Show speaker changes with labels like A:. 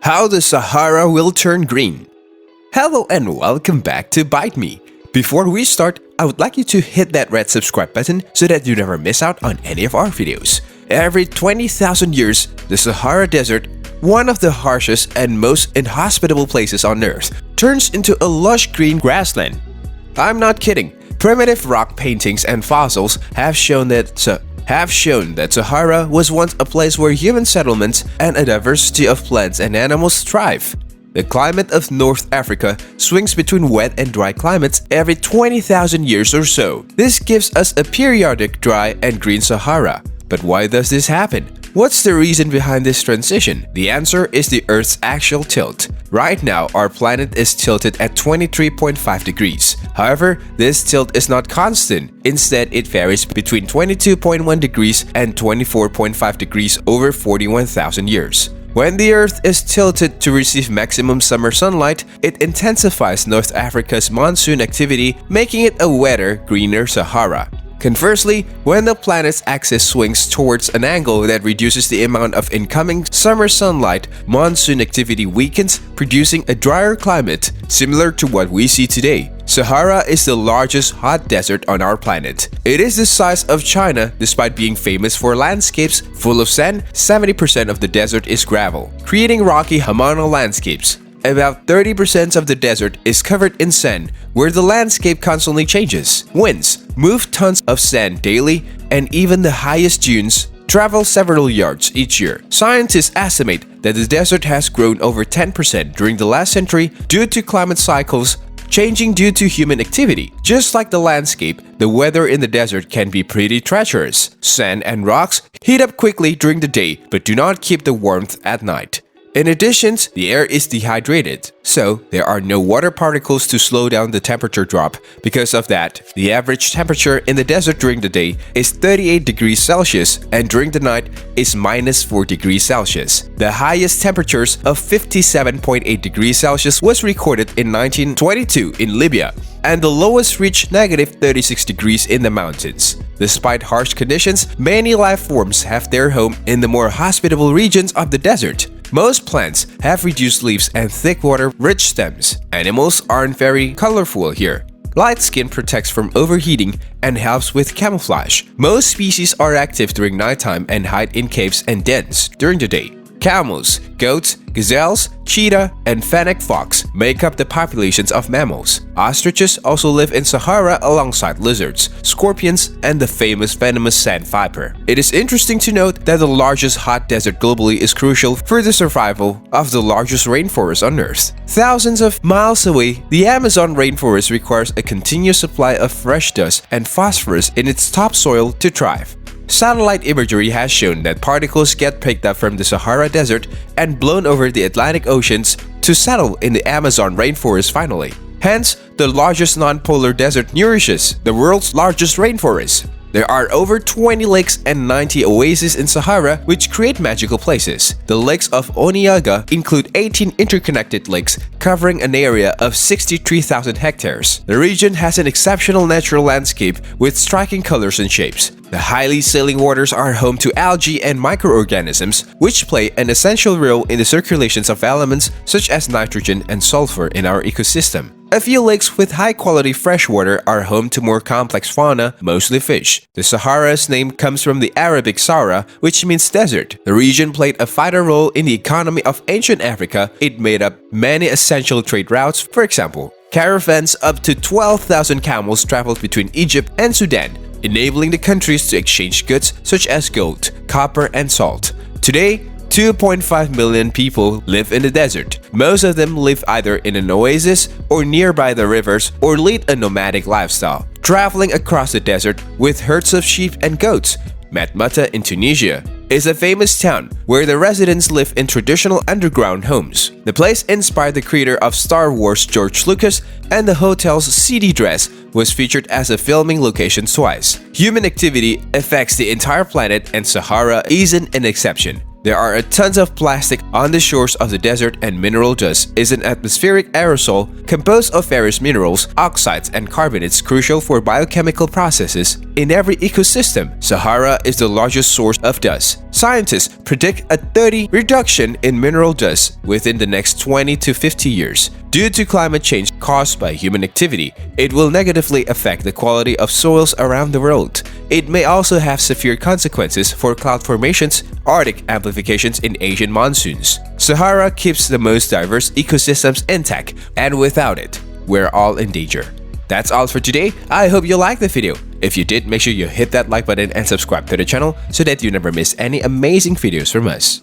A: How the Sahara will turn green. Hello and welcome back to Bite Me. Before we start, I would like you to hit that red subscribe button so that you never miss out on any of our videos. Every 20,000 years, the Sahara Desert, one of the harshest and most inhospitable places on Earth, turns into a lush green grassland. I'm not kidding. Primitive rock paintings and fossils have shown that Sahara was once a place where human settlements and a diversity of plants and animals thrive. The climate of North Africa swings between wet and dry climates every 20,000 years or so. This gives us a periodic dry and green Sahara. But why does this happen? What's the reason behind this transition? The answer is the Earth's axial tilt. Right now, our planet is tilted at 23.5 degrees. However, this tilt is not constant. Instead, it varies between 22.1 degrees and 24.5 degrees over 41,000 years. When the Earth is tilted to receive maximum summer sunlight, it intensifies North Africa's monsoon activity, making it a wetter, greener Sahara. Conversely, when the planet's axis swings towards an angle that reduces the amount of incoming summer sunlight, monsoon activity weakens, producing a drier climate, similar to what we see today. Sahara is the largest hot desert on our planet. It is the size of China despite being famous for landscapes full of sand. 70% of the desert is gravel, creating rocky Hamana landscapes. About 30% of the desert is covered in sand, where the landscape constantly changes. Winds move tons of sand daily, and even the highest dunes travel several yards each year. Scientists estimate that the desert has grown over 10% during the last century due to climate cycles changing due to human activity. Just like the landscape, the weather in the desert can be pretty treacherous. Sand and rocks heat up quickly during the day but do not keep the warmth at night. In addition, the air is dehydrated, so there are no water particles to slow down the temperature drop. Because of that, the average temperature in the desert during the day is 38 degrees Celsius and during the night is -4 degrees Celsius. The highest temperatures of 57.8 degrees Celsius was recorded in 1922 in Libya, and the lowest reached -36 degrees in the mountains. Despite harsh conditions, many life forms have their home in the more hospitable regions of the desert. Most plants have reduced leaves and thick water-rich stems. Animals aren't very colorful here. Light skin protects from overheating and helps with camouflage. Most species are active during nighttime and hide in caves and dens during the day. Camels, goats, gazelles, cheetah, and fennec fox make up the populations of mammals. Ostriches also live in Sahara alongside lizards, scorpions, and the famous venomous sand viper. It is interesting to note that the largest hot desert globally is crucial for the survival of the largest rainforest on Earth. Thousands of miles away, the Amazon rainforest requires a continuous supply of fresh dust and phosphorus in its topsoil to thrive. Satellite imagery has shown that particles get picked up from the Sahara Desert and blown over the Atlantic Oceans to settle in the Amazon rainforest finally. Hence, the largest non-polar desert nourishes the world's largest rainforest. There are over 20 lakes and 90 oases in Sahara which create magical places. The lakes of Oniaga include 18 interconnected lakes covering an area of 63,000 hectares. The region has an exceptional natural landscape with striking colors and shapes. The highly saline waters are home to algae and microorganisms, which play an essential role in the circulations of elements such as nitrogen and sulfur in our ecosystem. A few lakes with high-quality freshwater are home to more complex fauna, mostly fish. The Sahara's name comes from the Arabic Sahara, which means desert. The region played a vital role in the economy of ancient Africa. It made up many essential trade routes. For example, caravans up to 12,000 camels traveled between Egypt and Sudan, enabling the countries to exchange goods such as gold, copper, and salt. Today, 2.5 million people live in the desert. Most of them live either in an oasis or nearby the rivers or lead a nomadic lifestyle, traveling across the desert with herds of sheep and goats. Matmata in Tunisia is a famous town where the residents live in traditional underground homes. The place inspired the creator of Star Wars, George Lucas, and the hotel's seedy dress was featured as a filming location twice. Human activity affects the entire planet and Sahara isn't an exception. There are tons of plastic on the shores of the desert, and mineral dust is an atmospheric aerosol composed of various minerals, oxides, and carbonates crucial for biochemical processes In every ecosystem, Sahara is the largest source of dust. Scientists predict a 30% reduction in mineral dust within the next 20 to 50 years. Due to climate change caused by human activity, it will negatively affect the quality of soils around the world. It may also have severe consequences for cloud formations, Arctic amplifications in Asian monsoons. Sahara keeps the most diverse ecosystems intact, and without it, we're all in danger. That's all for today. I hope you liked the video. If you did, make sure you hit that like button and subscribe to the channel so that you never miss any amazing videos from us.